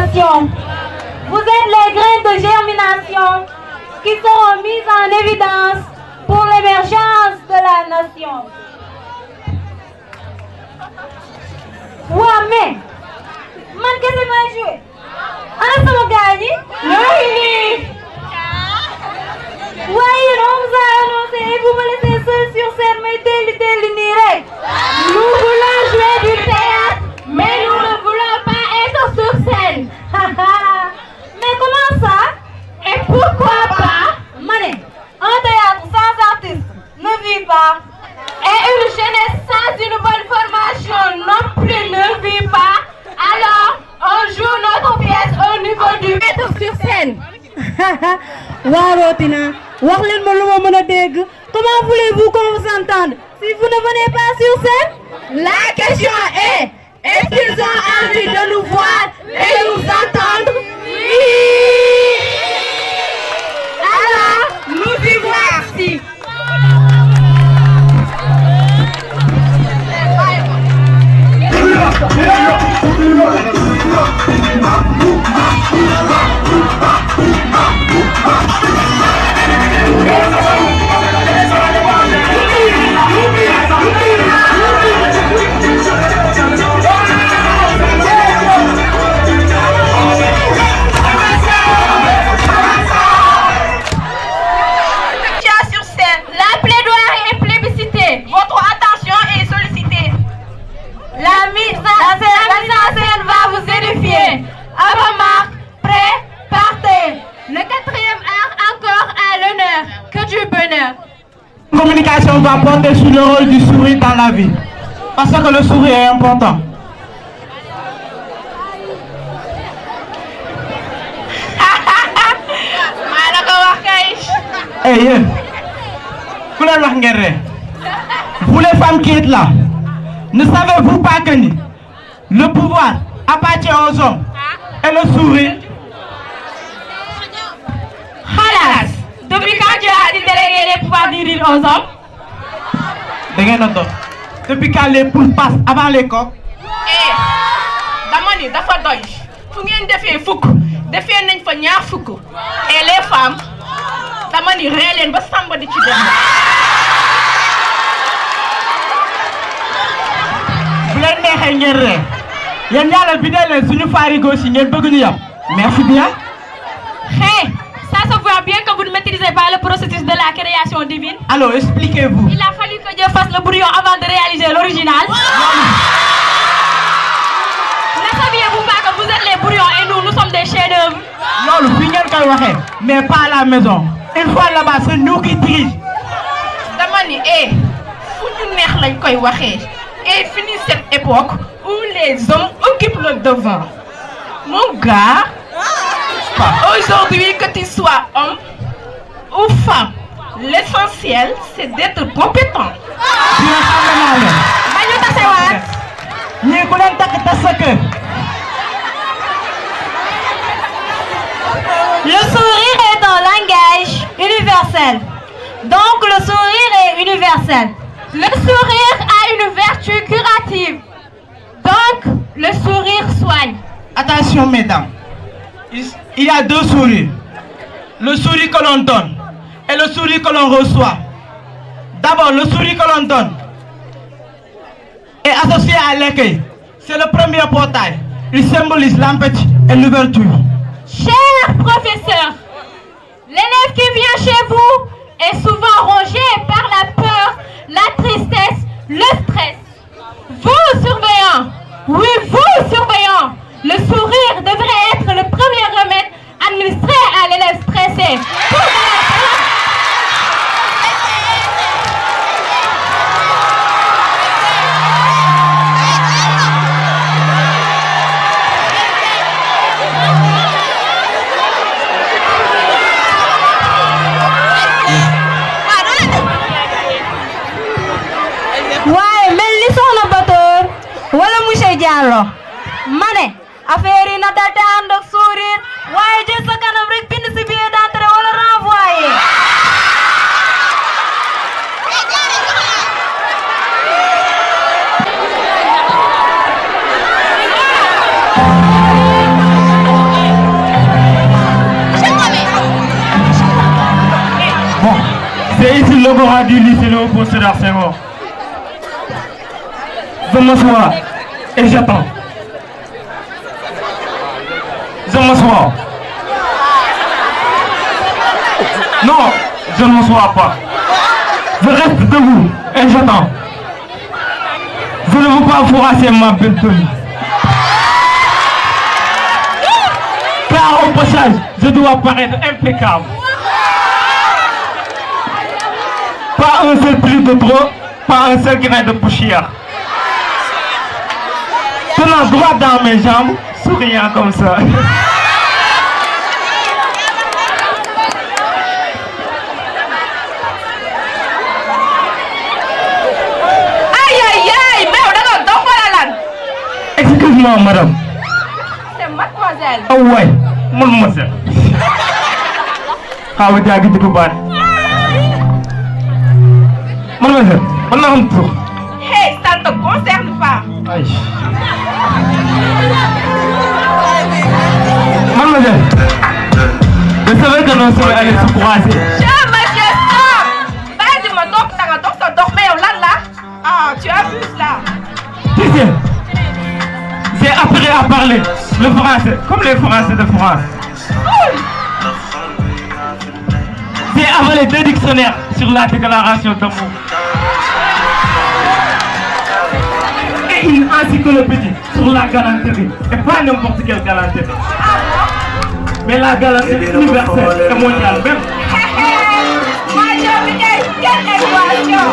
nation. Vous êtes les graines de germination qui seront mises en évidence pour l'émergence de la nation. Ouais, mais man kese may joué. Ana sama gars yi ñooy nii. Ouais, on vous a annoncé et vous me laissez seul sur scène may telli nii rek. Nous voulons jouer du théâtre, mais nous ne voulons pas être sur scène. Mais comment ça? Et pourquoi pas? Mané, un théâtre sans artiste ne vit pas. Et une jeunesse sans une bonne formation non plus ne vit pas. Alors, on joue notre pièce au niveau du mettre sur scène. Warotina, wax leen ma lu ma mën a dégg. Comment voulez-vous qu'on vous entende si vous ne venez pas sur scène? La question est-ce qu'ils ont envie de nous voir et nous entendre? Oui. Alors, nous y voici. La plaidoirie est plébiscitée. Votre attention est sollicitée. La mise en scène va vous édifier. À vos marques, prêts, partez. Le 4e art encore à l'honneur. Que du bonheur. La communication va porter sur le rôle du sourire dans la vie. Parce que le sourire est important. Hey, vous les femmes qui êtes là, ne savez-vous pas que le pouvoir appartient aux hommes et le sourire? Halas, depuis quand tu as délégué les pouvoirs du rire aux hommes? Depuis quand les poules passent avant les coqs? dama ni dafa doy fu ngeen defee fukk defee nañ fa ñaar fukk et les femmes dama ni ree leen ba samba di ci dem. bu leen neexee ngeen ree yéen yàlla bi dee leen suñu farigo si ngeen bëgg ñu yam merci bien. Hey, ça se voit bien que vous ne maîtrisez pas le processus de la création divine. Alors expliquez-vous. Il a fallu que Dieu fasse le brouillon avant de réaliser l'original. Ne saviez-vous pas que vous êtes les brouillons et nous sommes des chefs-d'œuvre? loolu fi ngeen koy waxee mais pas à la maison. Une fois là-bas c'est nous qui dirige. dama ni fu ñu neex lañ koy waxee et fini cette époque où les hommes occupent le devant. Mon gars, aujourd'hui que tu sois homme ou femme, l'essentiel c'est d'être compétent. Bañu tasewaat. ñii ku leen takk tas sa kër. Le sourire est un langage universel. Donc le sourire est universel. Le sourire a une vertu curative. Donc le sourire soigne. Attention mesdames, il y a deux sourires. Le sourire que l'on donne et le sourire que l'on reçoit. D'abord, le sourire que l'on donne est associé à l'accueil. C'est le premier portail. Il symbolise l'empathie et l'ouverture. Cher professeur, l'élève qui vient chez vous est souvent rongé par la peur, la tristesse, le stress. Vous, surveillants, oui, vous, surveillants, le sourire devrait être le premier remède administré à l'élève stressé. waaye mel ni soxna Bator wala monsieur Diallo ma ne affaire yi na dal te ànd ak sourire waaye jël sa kanam rek bind si billet d'entrée wala renvoyé. l'agora du lycée Léopold Sédar Senghor. Je m'assois et j'attends. Je m'assois. Non, je ne m'assois pas. Je reste debout et j'attends. Je ne veux pas froisser ma belle tenue. Car au passage, je dois paraître impeccable. Pas un seul pli de trop, pas un seul grain de poussière. Tenant droit dans mes jambes, souriant comme ça. Excuse-moi, madame. C'est mademoiselle. Oh ouais, mademoiselle. Ah oui, t'as dit que mademoiselle, on a un tour. Hey, ça ne te concerne pas. Aïe. Mademoiselle, vous savez que nous sommes allés se croiser. Cher monsieur, stop. Vas-y, me donc, ça dormait au là. Ah, tu abuses là. Tu sais, j'ai appris à parler le français, comme les Français de France. J'ai avalé 2 dictionnaires sur la déclaration d'amour. Et une encyclopédie sur la galanterie. Et pas n'importe quelle galanterie. Mais la galanterie universelle et mondiale même. Moi, je me dis, quelle équation.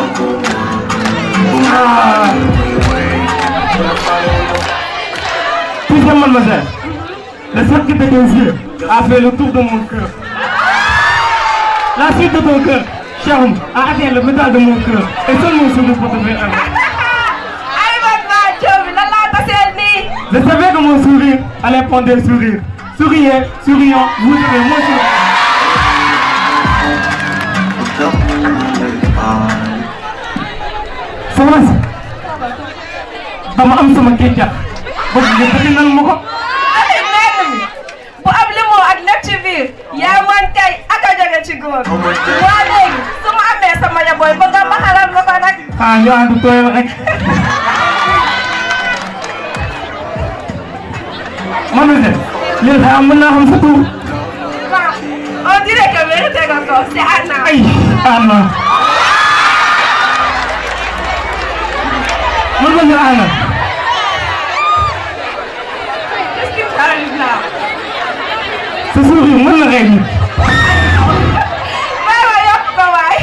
Tu sais, mademoiselle, le cercle de tes yeux a fait le tour de mon cœur. La suite de ton cœur, charme, a atteint le métal de mon cœur. Et seul mon sourire pour te faire aimer. Je savais que mon sourire allait prendre des sourires. Souriez, sourions, vous devez mon sourire. Soxna si dama am sama kéccax boobu nga bëgg nan ma ko. bu am limoo ak lépp ci biir yaa man kay ak a jóge ci góor. waa léegi su ma amee sama yaboy ba nga ma xalaat ma ko nag. ah ñu ànd tooyal rek. mademoiselle léegi xanaa mën naa xam sa tur. On dirait que mérité nga ko c'est Anna. ay Anna. mademoiselle Anna. Qu'est-ce qui t'arrive là? sa sourire mën na rey nit. waaw yokk ko waay.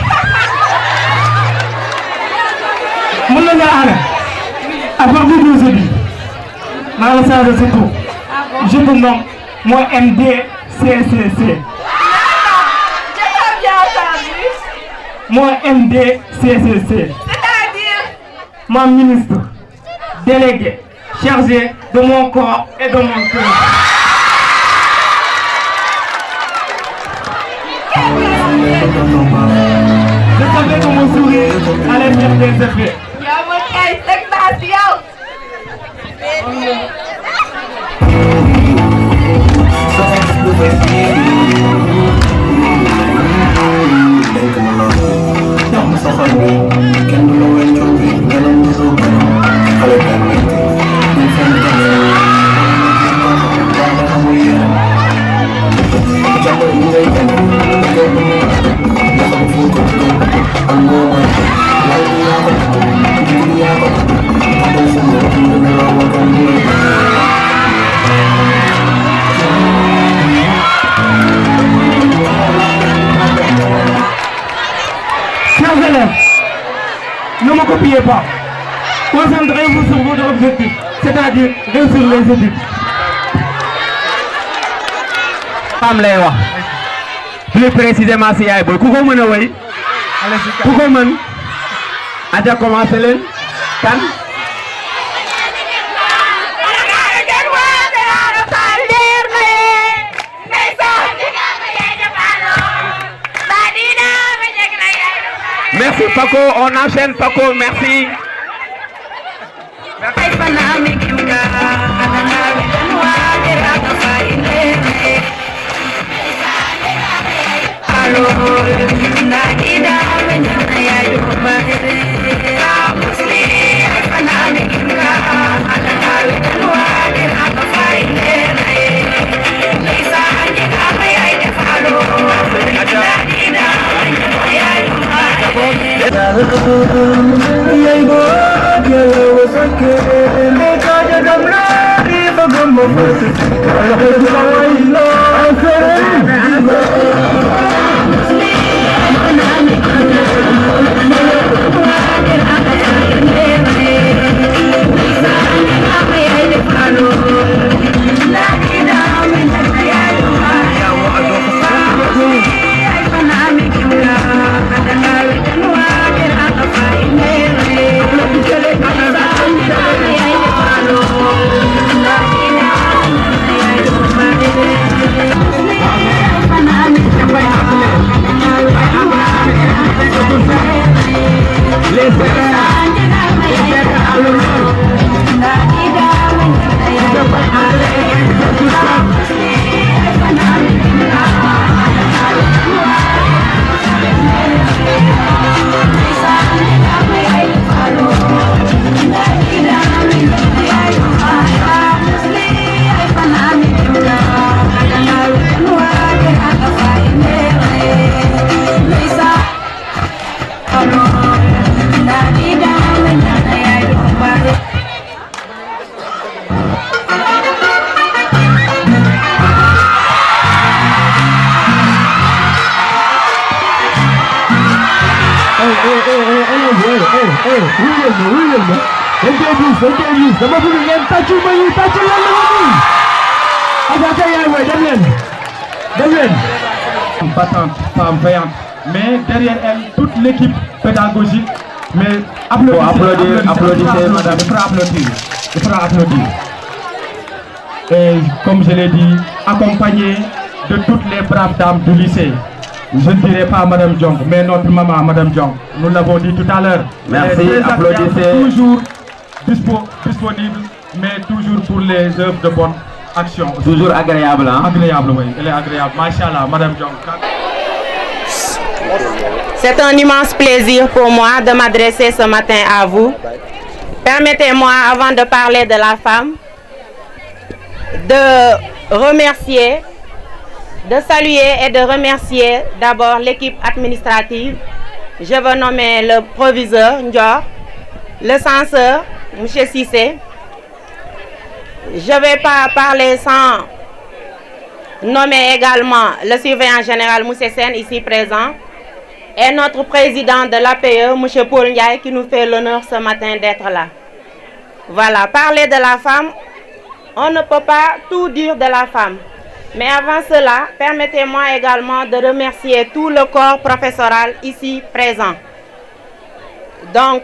mademoiselle Anna. à partir d'aujourd'hui maa la changé sa tur. Je te nomme moi MDCCC. Moi MDCCC. C'est-à-dire? Ma ministre, délégué, chargé de mon corps et de mon cœur. Je savais que mon sourire allait faire des effets. Yow ma kay teg naa si yow. Chers élèves, ne me copiez pas. Concentrez-vous sur votre objectif, c'est-à-dire réussir les études. Pam lay wax plus précisément si yaay boy ku ko mën a way ku ko mën aja commencé leen kan merci Paco, on enchaîne Paco, merci. Hello, Femme vaillante, mais derrière elle toute l'équipe pédagogique. Mais applaudissez madame, il faudra applaudir. Et comme je l'ai dit, accompagné de toutes les braves dames du lycée. Je ne dirais pas Madame Diong, mais notre maman Madame Diong. Nous l'avons dit tout à l'heure. Merci, applaudissez. Toujours disponible, mais toujours pour les œuvres de bonne action. Toujours agréable, hein? Agréable, oui. Elle est agréable. Machallah, Madame Diong. C'est un immense plaisir pour moi de m'adresser ce matin à vous. Permettez-moi, avant de parler de la femme, de remercier, de saluer et de remercier d'abord l'équipe administrative. Je veux nommer le proviseur Ndior, le censeur M. Sissé. Je ne vais pas parler sans nommer également le surveillant général M. Sen ici présent et notre président de l'APE, M. Paul Ndiaye, qui nous fait l'honneur ce matin d'être là. Voilà, parler de la femme, on ne peut pas tout dire de la femme. Mais avant cela, permettez-moi également de remercier tout le corps professoral ici présent. Donc,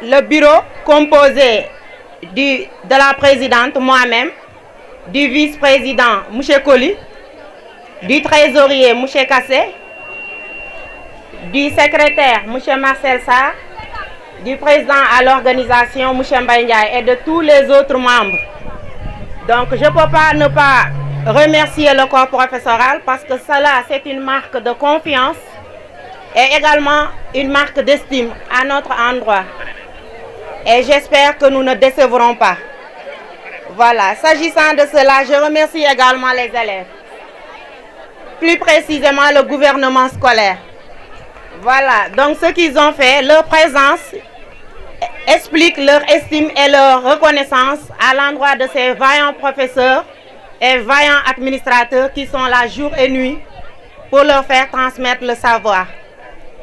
le bureau composé de la présidente, moi-même, du vice-président, M. Koli, du trésorier, M. Kassé, du secrétaire, M. Marcel Sarr, du président à l'organisation, M. Mbaye, et de tous les autres membres. Donc, je ne peux pas ne pas remercier le corps professoral parce que cela, c'est une marque de confiance et également une marque d'estime à notre endroit. Et j'espère que nous ne décevrons pas. Voilà, s'agissant de cela, je remercie également les élèves. Plus précisément, le gouvernement scolaire. Voilà, donc ce qu'ils ont fait, leur présence explique leur estime et leur reconnaissance à l'endroit de ces vaillants professeurs et vaillants administrateurs qui sont là jour et nuit pour leur faire transmettre le savoir.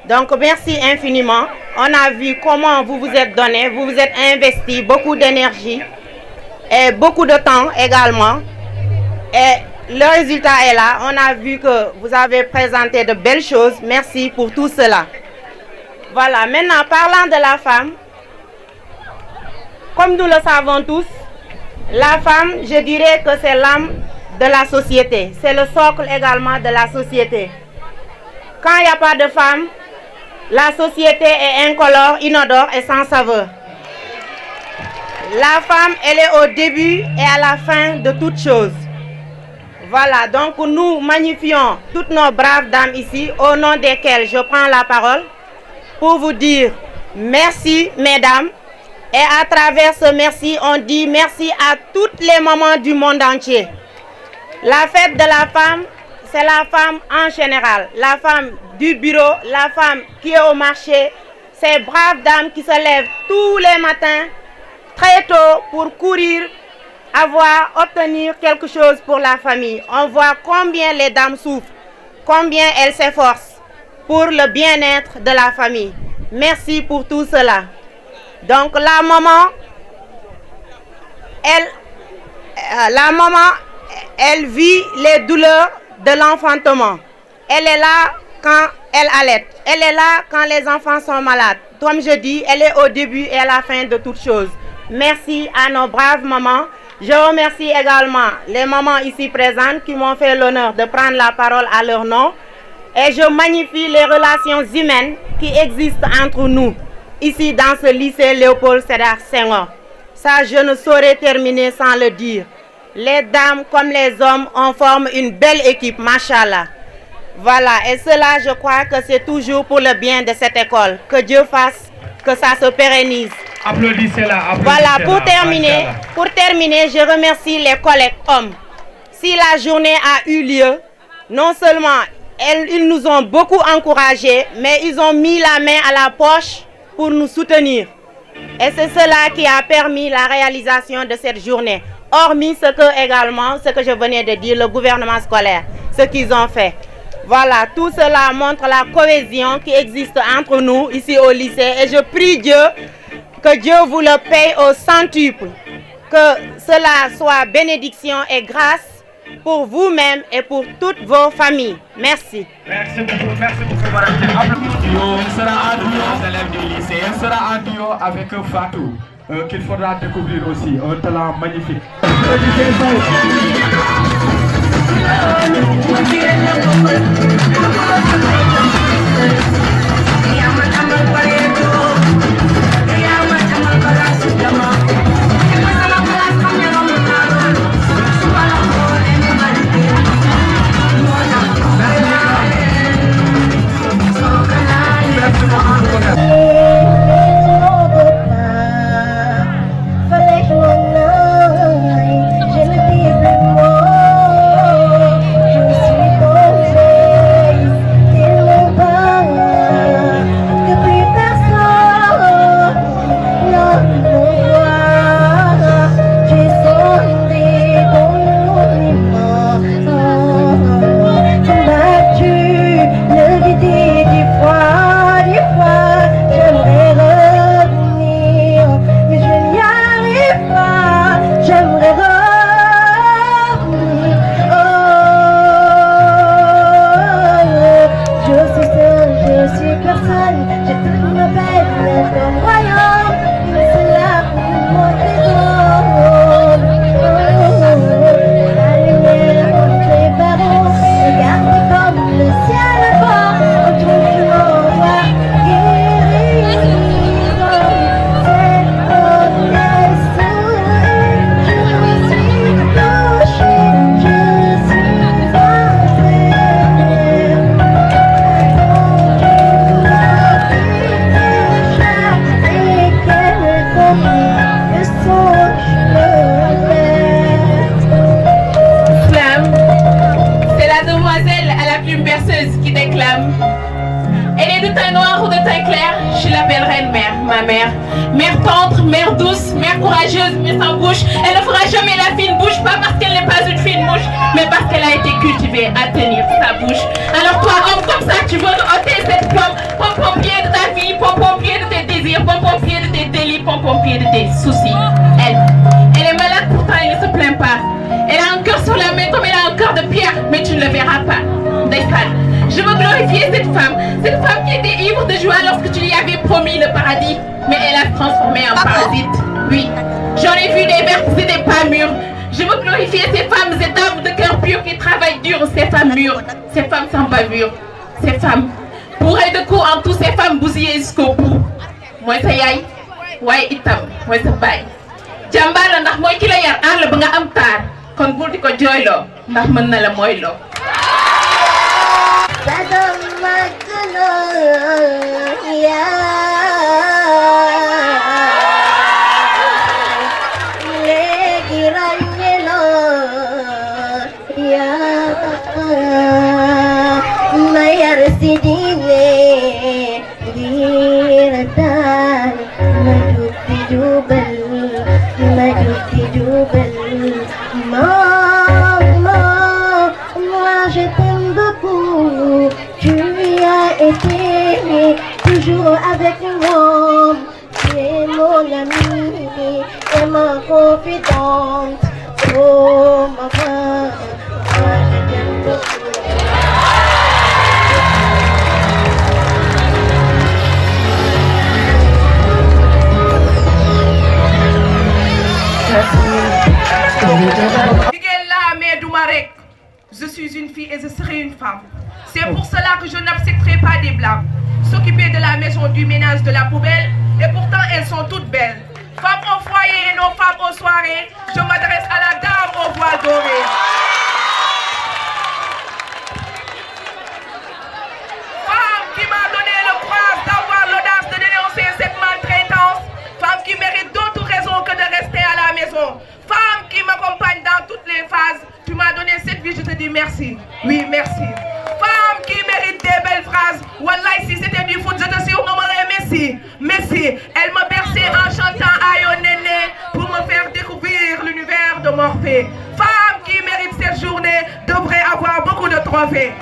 Donc merci infiniment. On a vu comment vous vous êtes donné, vous vous êtes investi beaucoup d'énergie et beaucoup de temps également. Et le résultat est là. On a vu que vous avez présenté de belles choses. Merci pour tout cela. Voilà, maintenant parlant de la femme, comme nous le savons tous, la femme, je dirais que c'est l'âme de la société. C'est le socle également de la société. Quand il n'y a pas de femme, la société est incolore, inodore et sans saveur. La femme, elle est au début et à la fin de toute chose. Voilà, donc nous magnifions toutes nos braves dames ici, au nom desquelles je prends la parole, pour vous dire merci, mesdames. Et à travers ce merci, on dit merci à toutes les mamans du monde entier. La fête de la femme, c'est la femme en général. La femme du bureau, la femme qui est au marché, ces braves dames qui se lèvent tous les matins très tôt pour courir, obtenir quelque chose pour la famille. On voit combien les dames souffrent, combien elles s'efforcent pour le bien-être de la famille. Merci pour tout cela. Donc la maman, elle vit les douleurs de l'enfantement. Elle est là quand elle allaite. Elle est là quand les enfants sont malades. Comme je dis, elle est au début et à la fin de toutes choses. Merci à nos braves mamans. Je remercie également les mamans ici présentes qui m'ont fait l'honneur de prendre la parole à leur nom. Et je magnifie les relations humaines qui existent entre nous, ici dans ce lycée Léopold Sédar Senghor. Ça, je ne saurais terminer sans le dire. Les dames comme les hommes, on forme une belle équipe, machallah. Voilà, et cela, je crois que c'est toujours pour le bien de cette école. Que Dieu fasse que ça se pérennise. Applaudissez-la. Voilà, pour terminer, je remercie les collègues hommes. Si la journée a eu lieu, non seulement ils nous ont beaucoup encouragés, mais ils ont mis la main à la poche pour nous soutenir. Et c'est cela qui a permis la réalisation de cette journée. Hormis ce que je venais de dire, le gouvernement scolaire, ce qu'ils ont fait. Voilà, tout cela montre la cohésion qui existe entre nous ici au lycée. Et je prie Dieu, que Dieu vous le paye au centuple. Que cela soit bénédiction et grâce pour vous-même et pour toutes vos familles. Merci. Merci beaucoup, madame. Elle sera en duo, élève du lycée. Elle sera en duo avec Fatou, qu'il faudra découvrir aussi, un talent magnifique. Mère tendre, mère douce, mère courageuse, mais sans bouche. Elle ne fera jamais la fine bouche, pas parce qu'elle n'est pas une fine bouche, mais parce qu'elle a été cultivée à tenir sa bouche. Alors toi, homme comme ça, tu veux ôter cette flamme, pompier de ta vie, pompier de tes désirs, pompier de tes délits, pompier de tes soucis. Elle est malade, pourtant elle ne se plaint pas. Elle a un cœur sur la main comme elle a un cœur de pierre, mais tu ne le verras pas. Je veux glorifier cette femme qui était ivre de joie lorsque tu lui avais promis le paradis, mais elle a transformé en parasite. Oui, j'en ai vu des vertes et des pas mûres. Je veux glorifier ces femmes et dames de cœur pur qui travaillent dur, ces femmes mûres, ces femmes sans bavure, ces femmes bourrées de coups en tout, ces femmes bousillées jusqu'au bout. Moi sa yaay, waaye itam moi sa baay. Jàmbaar la ndax mooy ki la yar aar la ba nga am taar, kon bul di ko jooyloo ndax mën na la mooyloo. Mayar sidine, ma confidente. Oh maman, je suis une fille et je serai une femme. C'est pour cela que je n'accepterai pas des blancs. S'occuper de la maison, du ménage, de la poubelle, et pourtant elles sont toutes belles. Femmes au foyer et non femmes aux soirées, je m'adresse à la dame au voile doré. Femme qui m'a donné le courage d'avoir l'audace de dénoncer cette maltraitance. Femme qui mérite d'autres raisons que de rester à la maison. Femme qui m'accompagne dans toutes les phases. Tu m'as donné cette vie, je te dis merci. Oui, merci. Femme qui mérite des belles phrases. Wallahi, si c'était du foot, je te surnommerais Messi. Messi, elle me berçait en chantant Ayo Néné pour me faire découvrir l'univers de Morphée. Femme qui mérite cette journée devrait avoir beaucoup de trophées.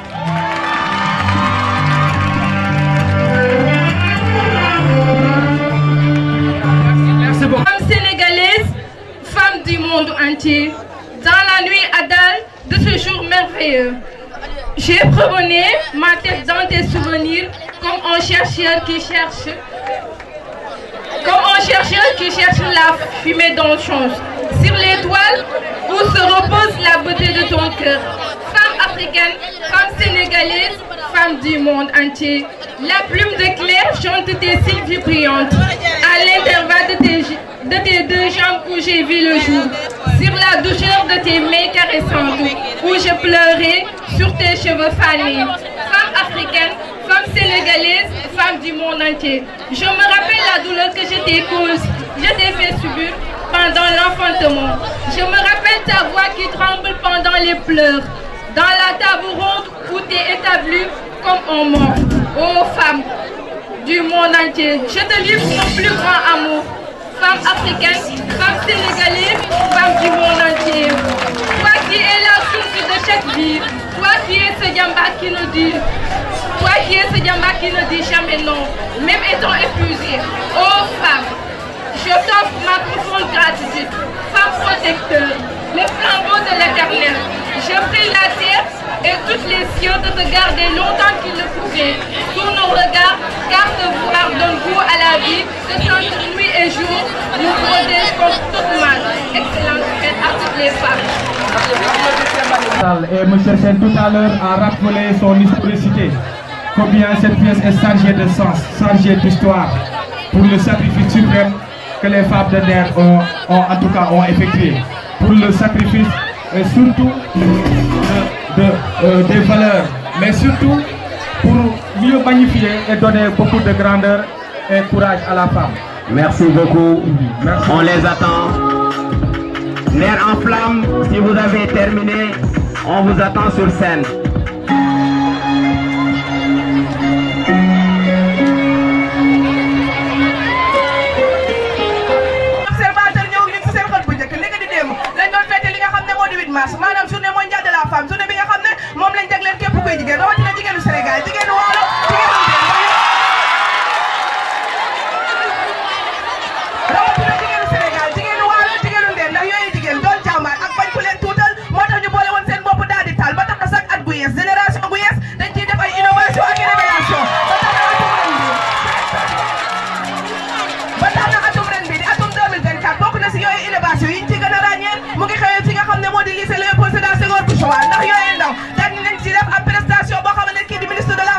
Merci beaucoup. Femme sénégalaise, femme du monde entier. Dans la nuit Adal de ce jour merveilleux, j'ai promené ma tête dans tes souvenirs comme un chercheur qui cherche la fumée d'un change sur l'étoile où se repose la beauté de ton cœur. Femme africaine, femme sénégalaise, femme du monde entier. La plume de Claire chante tes sylvies brillantes à l'intervalle de tes deux jambes où j'ai vu le jour. Sur la douceur de tes mains caressantes, où je pleurais sur tes cheveux fanés. Femme africaine, femme sénégalaise, femme du monde entier. Je me rappelle la douleur que je t'ai causée, je t'ai fait subir pendant l'enfantement. Je me rappelle ta voix qui tremble pendant les pleurs, dans la table ronde où t'es établie comme un mort. Oh femme du monde entier, je te livre mon plus grand amour. Femme africaine, femme sénégalaise, femme du monde entier. Toi qui es la source de chaque vie, toi qui es ce Diamba qui nous dit, jamais non, même étant épuisée. Oh femme, je t'offre ma profonde gratitude. Femme protecteur, le flambeau de l'éternel. Je prie la terre et toutes les cieux de te garder longtemps qu'il le pouvait sous nos regards, car te voir donne goût à la vie, te sentir nuit et jour, nous protège contre toute mal. Excellente fête à toutes les femmes. Et M. Sen tout à l'heure a rappelé son historicité, combien cette pièce est chargée de sens, chargée d'histoire, pour le sacrifice suprême que les femmes de Nder ont effectué, pour le sacrifice et surtout des valeurs, mais surtout pour mieux magnifier et donner beaucoup de grandeur et courage à la femme. Merci beaucoup. Merci. On les attend. Nder en flamme, si vous avez terminé, on vous attend sur scène. Madame journée mondiale de la femme, journée bi nga xam ne moom lañ jagleel képp kuy jigéen rawatina jigéenu Sénégal, jigéenu Waalo, jigéenu Nder ndax yooyu jigéen doon jàmbaar ak bañ ku leen tuutal moo tax ñu boole woon seen bopp daal di taal ba tax na sax at bu yees génération bu yees dañ ciy def ay innovation ak révélation ba tax na atum ren bi di atum 2024 bokk na si yooyu innovation yi ñu ci gën a ràññee mu ngi xewee fi nga xam ne moo di lycée Léopold Sédar Senghor bu Joal ndax yooyu ndaw daal di leen ci def ab prestation boo xam ne kii di ministre de la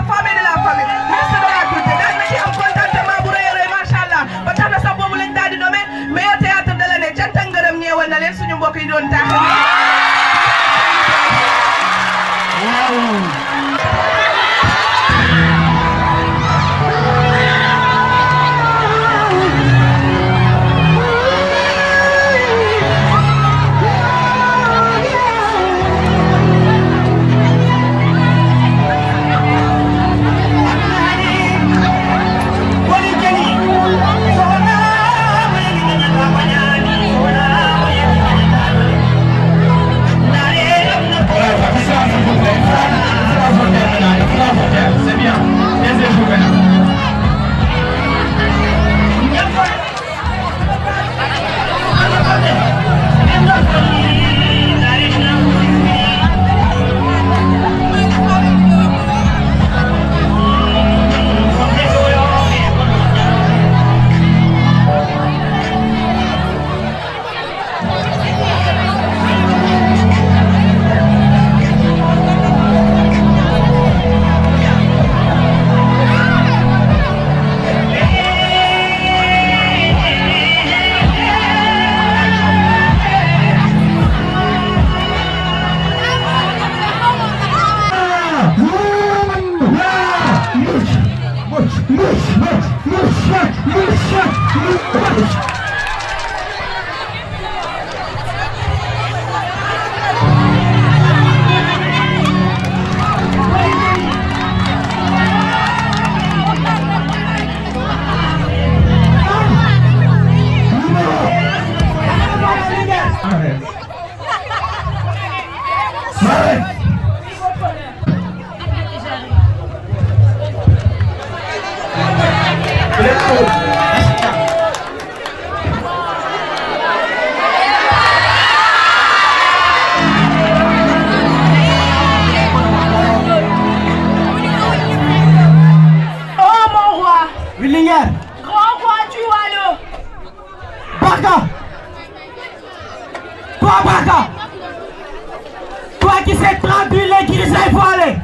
Toi qui sais traduire les grisailles voilées,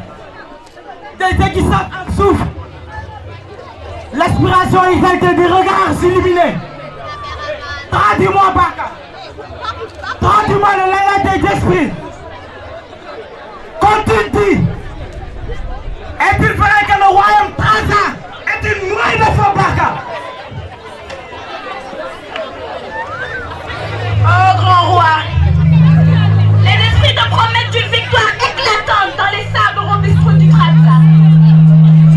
des qui sortent en souffle, l'aspiration exaltée des regards illuminés. Traduis-moi, Baka. Traduis-moi le langage des esprits. Comme tu dis, est-il vrai que le royaume Traza est une noix de feu, Baka? Oh, grand roi, les esprits te promettent une victoire éclatante dans les sables robustreux du Traza.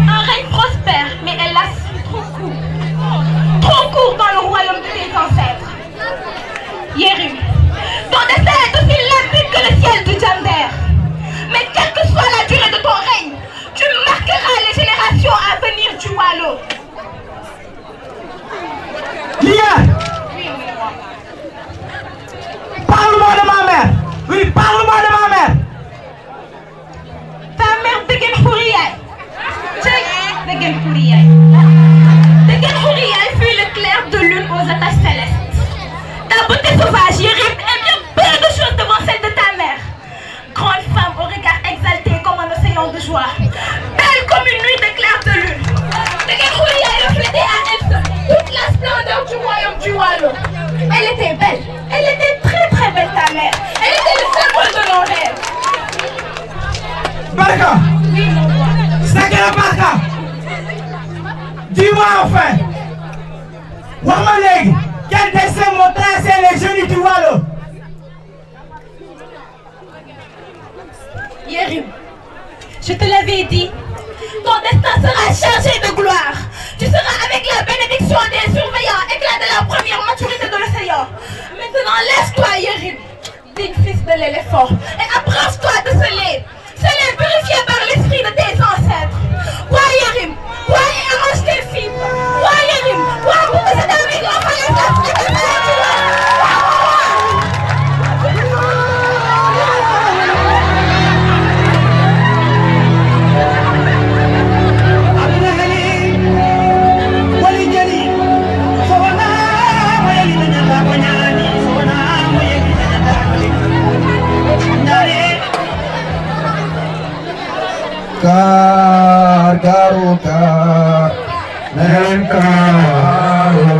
Un règne prospère, mais hélas, trop court dans le royaume de tes ancêtres. Yerim, ton destin est aussi limpide que le ciel du Jander. Mais quelle que soit la durée de ton règne, tu marqueras les générations à venir du Wallo. Parle-moi de ma mère. Oui, parle-moi de ma mère. Ta mère Degen Khouriaï. Degen Khouriaï. Degen Khouriaï fut le clair de lune aux attaches célestes. Ta beauté sauvage, Yerim, est bien peu de choses devant celle de ta mère. Grande femme au regard exalté comme un océan de joie. Belle comme une nuit d'éclairs de lune. Degen Khouriaï reflétait à elle seule toute la splendeur du royaume du Wallo. Elle était belle. Elle était très très belle, ta mère. Elle était le symbole de nos rêves. Barka. Oui, mon roi. Sakela Barka. Dis-moi enfin. Wamaleg, quel dessin m'ont tracé les jeunes du Wallo? Yerim, je te l'avais dit, ton destin sera chargé de gloire. Tu seras avec la bénédiction des surveillants, éclat de la première maturité de l'océan. Maintenant, laisse-toi, Yerim, digne fils de l'éléphant, et approche-toi de ce lait purifié par l'esprit de tes ancêtres. Bois, Yerim, bois et arrange tes fibres. Bois, Yerim, bois pour que cet ami reconnaisse la fréquence. Kar karo kar, nen karo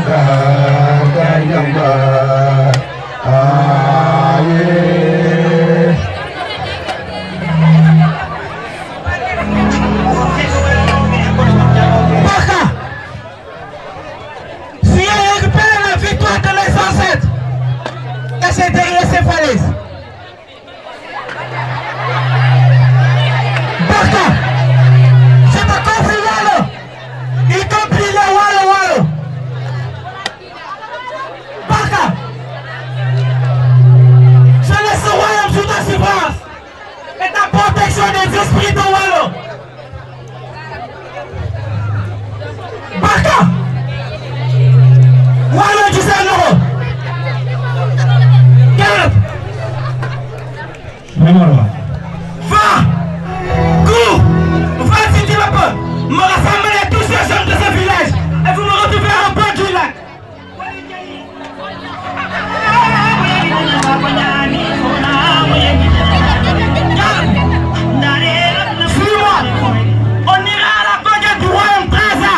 kar kayamba aye. Baka, si elle récupère la victoire de mes ancêtres, cachée derrière ces falaises. Je te confie Wallo, y compris le Wallo. Baka, je laisse ce royaume sous ta surveillance et ta protection des esprits de Wallo. Baka, Wallo du Saint-Laurent. Va, cours, va si tu le peux, me rassembler tous ces gens de ce village et vous me retrouvez au bord du lac. Suis-moi, on ira à la conquête du royaume Traza.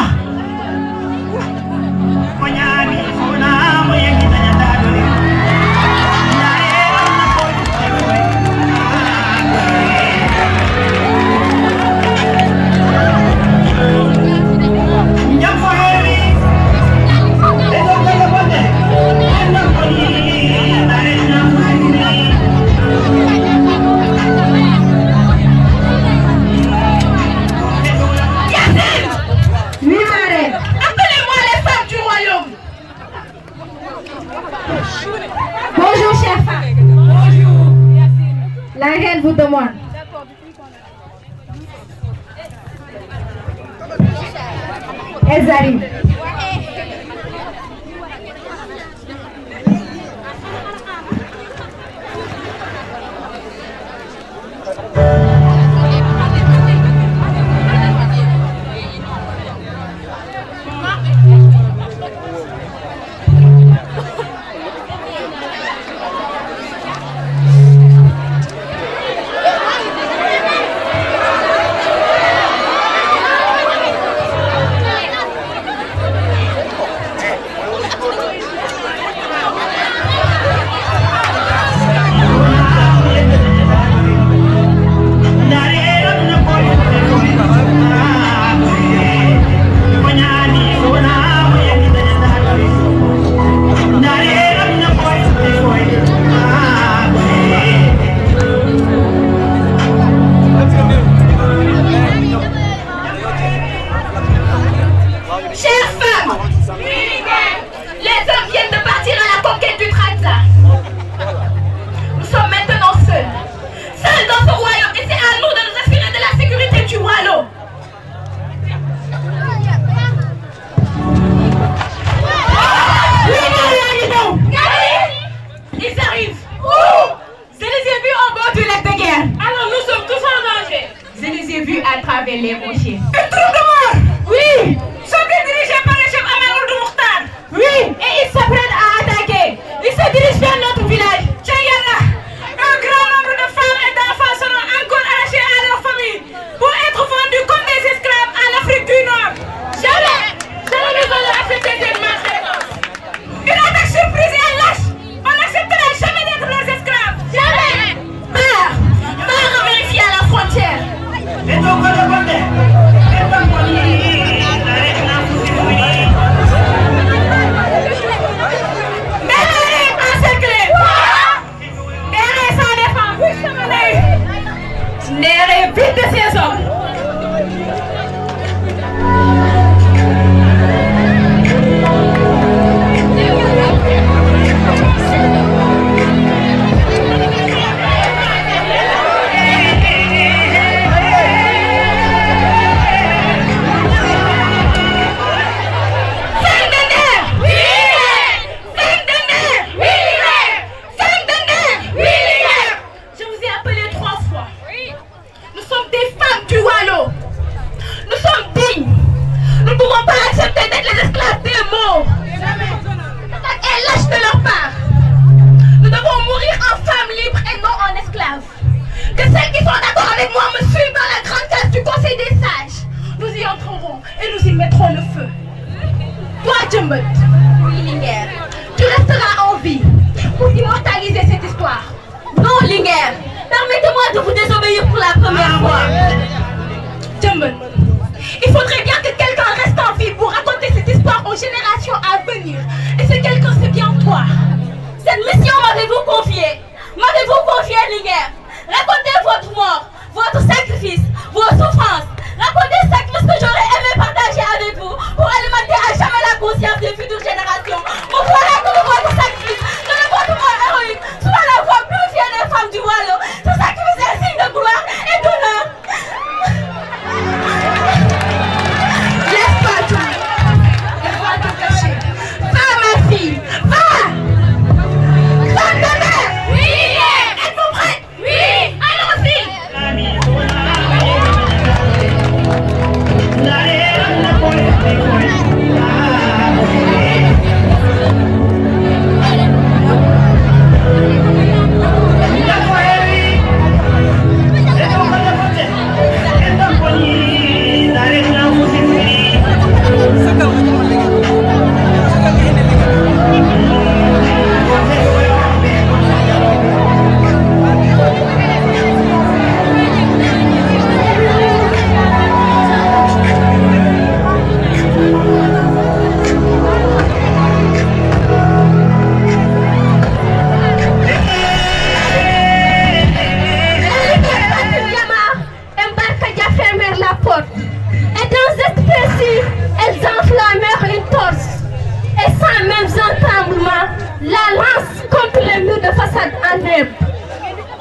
reine vous demande. Elles arrivent. Les rochers. Un trou de mort. Oui. Sont dirigés par le chef Ahmed Ould Mokhtar. Oui. Et ils s'apprêtent à attaquer. Ils se dirigent vers notre village. Tchayana. Un grand nombre de femmes et d'enfants seront encore arrachés à leur famille pour être vendus comme des esclaves en Afrique du Nord. Jamais. Jamais nous allons accepter cette maltraitance. Une attaque surprise et lâche. On n'acceptera jamais d'être leurs esclaves. Jamais. Part en vérifier à la frontière. Néré, vite de ces hommes. Que celles qui sont d'accord avec moi me suivent dans la grande salle du Conseil des sages. Nous y entrerons et nous y mettrons le feu. Toi, Djembet, oui, Linguère, tu resteras en vie pour immortaliser cette histoire. Non, Linguère, permettez-moi de vous désobéir pour la première fois. Djembet, il faudrait bien que quelqu'un reste en vie pour raconter cette histoire aux générations à venir. Et ce quelqu'un, c'est bien toi. Cette mission m'avez-vous confiée? M'avez-vous confié, Linguère? Racontez votre mort, votre sacrifice, vos souffrances. Racontez ce que j'aurais aimé partager avec vous pour alimenter à jamais la conscience des futures générations. Pour voilà que votre sacrifice, que votre mort héroïque soit la voix purifiée des femmes du Waalo. Ce sacrifice est un signe de gloire et d'honneur. Laisse pas tout. Laisse-moi te cacher. Va, ma fille, va. Femme de mère. Oui.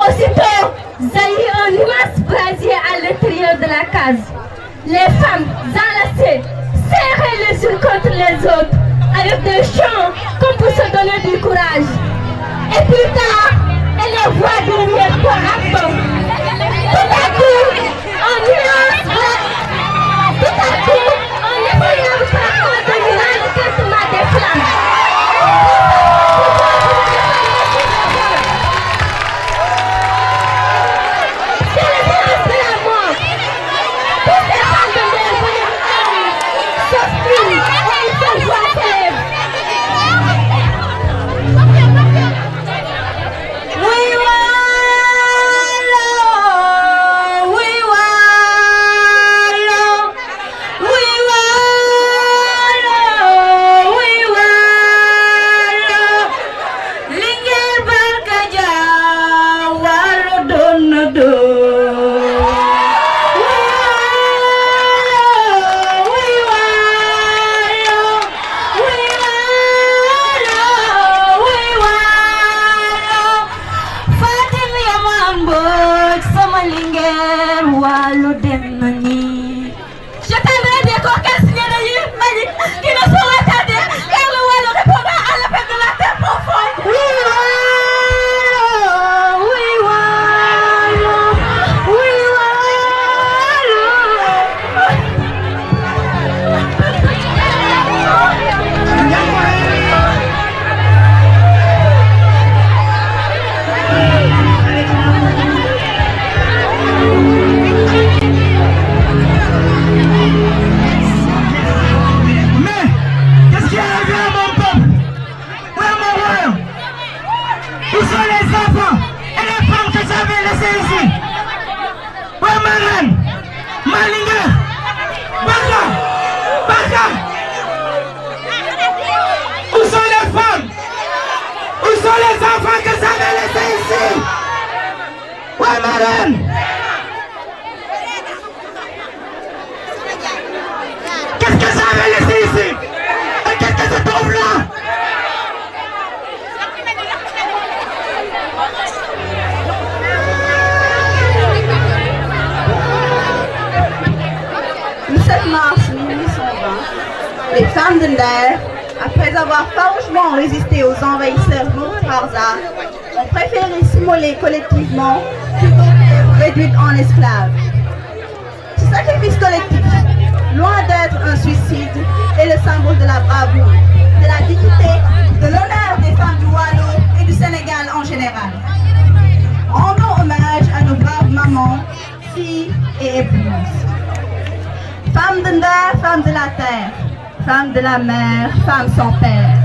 Aussitôt, jaillit un immense brasier à l'intérieur de la case. Les femmes enlacées serraient les unes contre les autres avec des chants comme pour se donner du courage. Et plus tard, elle les voit devenir corps à corps. Tout à coup, un effroyable fracas dominant le traitement des flammes. C'est le silence de la mort. Toutes les femmes de l'air venaient s'offrir et une seule voix s'élève. Qu'est-ce que ça avait laissé ici? Et qu'est-ce que se trouve là? Le 7 mars 1820, les femmes de Nder, après avoir farouchement résisté aux envahisseurs Murtaza, ont préféré s'immoler collectivement plutôt qu'être réduites en esclaves. Ce sacrifice collectif, loin d'être un suicide, est le symbole de la bravoure, de la dignité, de l'honneur des femmes du Waalo et du Sénégal en général. Rendons hommage à nos braves mamans, filles et épouses. Femmes de Nder, femmes de la terre, femmes de la mer, femmes sans père.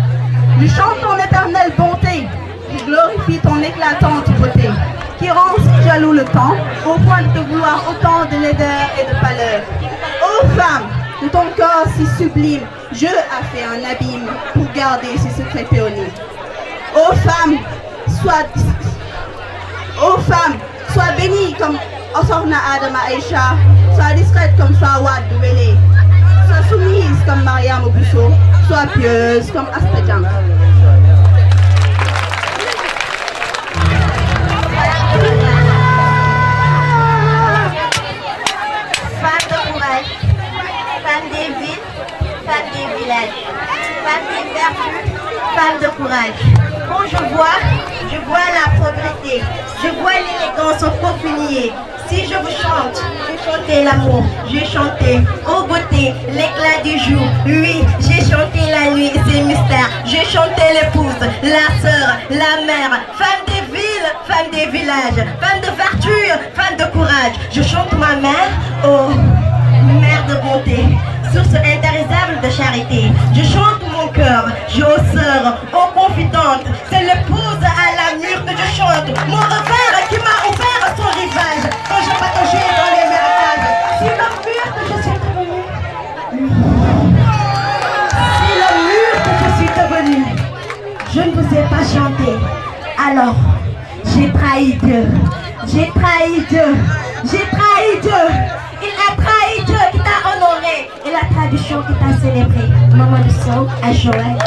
Nous chantons l'éternelle bonté, qui glorifie ton éclatante beauté, qui rend si jaloux le temps, au point de te vouloir autant de laideur et de pâleur. Ô femme, de ton corps si sublime, je a fait un abîme pour garder ce secret péonique. Ô femme, sois bénie comme Osorna Adama Aïcha, sois discrète comme Fawad Douélé, sois soumise comme Mariam Obusso, sois pieuse comme Asta Diankha. Femme de courage, femme des villes, femme des villages, femme des vertus, femme de courage. Quand je vois la pauvreté, je vois l'élégance au peaufinier. Si je vous chante, j'ai chanté l'amour, j'ai chanté aux beautés, l'éclat du jour. Oui, j'ai chanté la nuit et ses mystères. J'ai chanté l'épouse, la sœur, la mère, femme des villes, femme des villages, femme de vertu, femme de courage. Je chante ma mère, oh, mère de bonté, source intarissable de charité. Je chante mon cœur, j'ai aux sœurs, aux confidentes. C'est l'épouse à la mûre que je chante. Mon revers qui m'a offert son rivage quand je pataugeais dans les mercages. Si le mur que je suis devenue, si le mur que je suis devenue, je ne vous ai pas chanté. Alors, j'ai trahi Dieu. J'ai trahi Dieu. J'ai trahi Dieu. Il a trahi Dieu qui t'a honoré et la tradition qui t'a célébré. Maman du Sow à Joël.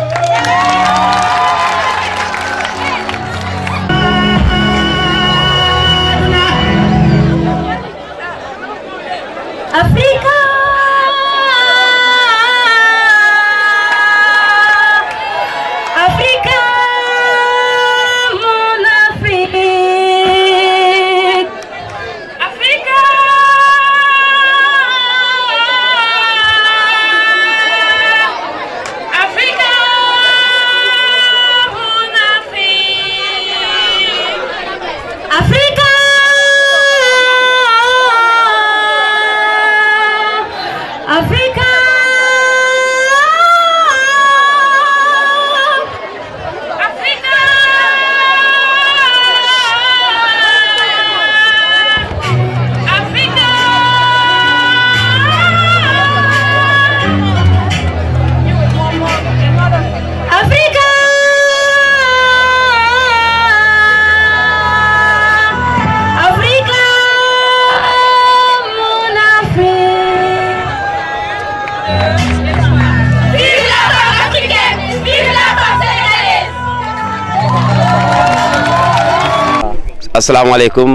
asalaamaaleykum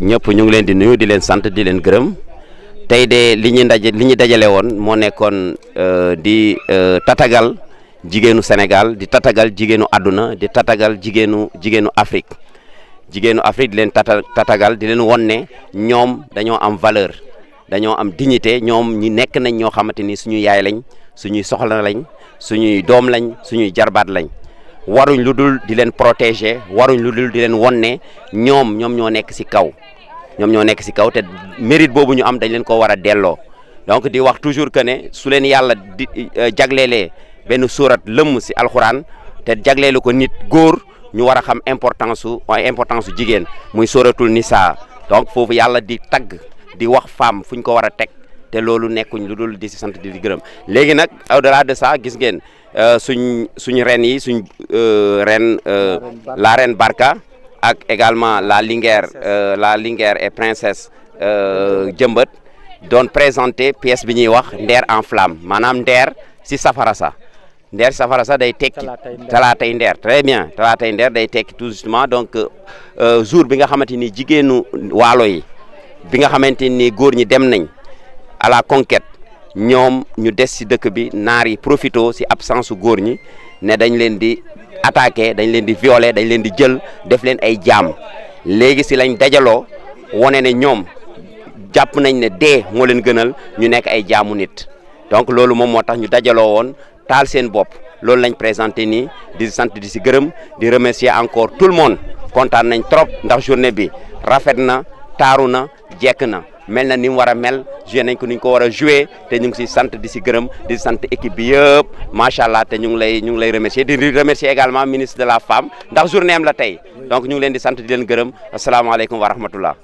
ñëpp ñu ngi leen di nuyu di leen sant di leen gërëm tey de li ñu dajale woon moo nekkoon di tatagal jigéenu Sénégal di tatagal jigéenu àdduna di tatagal jigéenu Afrique di leen tatagal di leen won ne ñoom dañoo am valeur dañoo am dignité ñoom ñi nekk nañ ñoo xamante ni suñuy yaay lañ suñuy soxla lañ suñuy doom lañ suñuy jarbaat lañ waruñ lu dul di leen protéger waruñ lu dul di leen won ne ñoom ñoo nekk ci kaw te mérite boobu ñu am dañ leen ko war a delloo donc di wax toujours que ne su leen yàlla di jagleelee benn surat lëmm ci alxuraan te jagleelu ko nit góor ñu war a xam importance su jigéen muy suratul nisa donc foofu yàlla di tagg di wax femme fu ñu ko war a teg te loolu nekkuñ lu dul di ci sant di gërëm léegi nag au-delà de ça gis ngeen suñ ren yi la reine Barka ak également la Linguère et princesse Jëmbët doon présenter pièce bi ñuy wax Nder en flamme maanaam Nder ci safara sa day tekki talaatay Nder très bien talaatay Nder day tekki tout justement donc jour bi nga xamante ni jigéenu waalo yi bi nga xamante ni góor ñi dem nañ à la conquête ñoom ñu des ci dëkk bi naar yi profito ci absence su góor ñi ne dañ leen di attaquer dañ leen di violer dañ leen di jël def leen ay jaam léegi ci lañ dajaloo wone ne ñoom jàpp nañ ne dee moo leen gënal ñu nekk ay jaamu nit donc loolu moom moo tax ñu dajaloo woon taal seen bopp loolu lañ présenté nii di sant di ci gërëm di remercier encore tout le monde kontaan nañ trop ndax journée bi rafet na taaru na jekk na mel na ni mu war a mel joué nañ ko ni ñu ko war a joué te ñu ngi ci sant di ci gërëm di sant équipe bi yëpp macha allah te ñu ngi lay remercier di remercier également ministre de la femme ndax journée am la tey donc ñu ngi leen di sant di leen gërëm asalaamaaleykum wa rahmatullah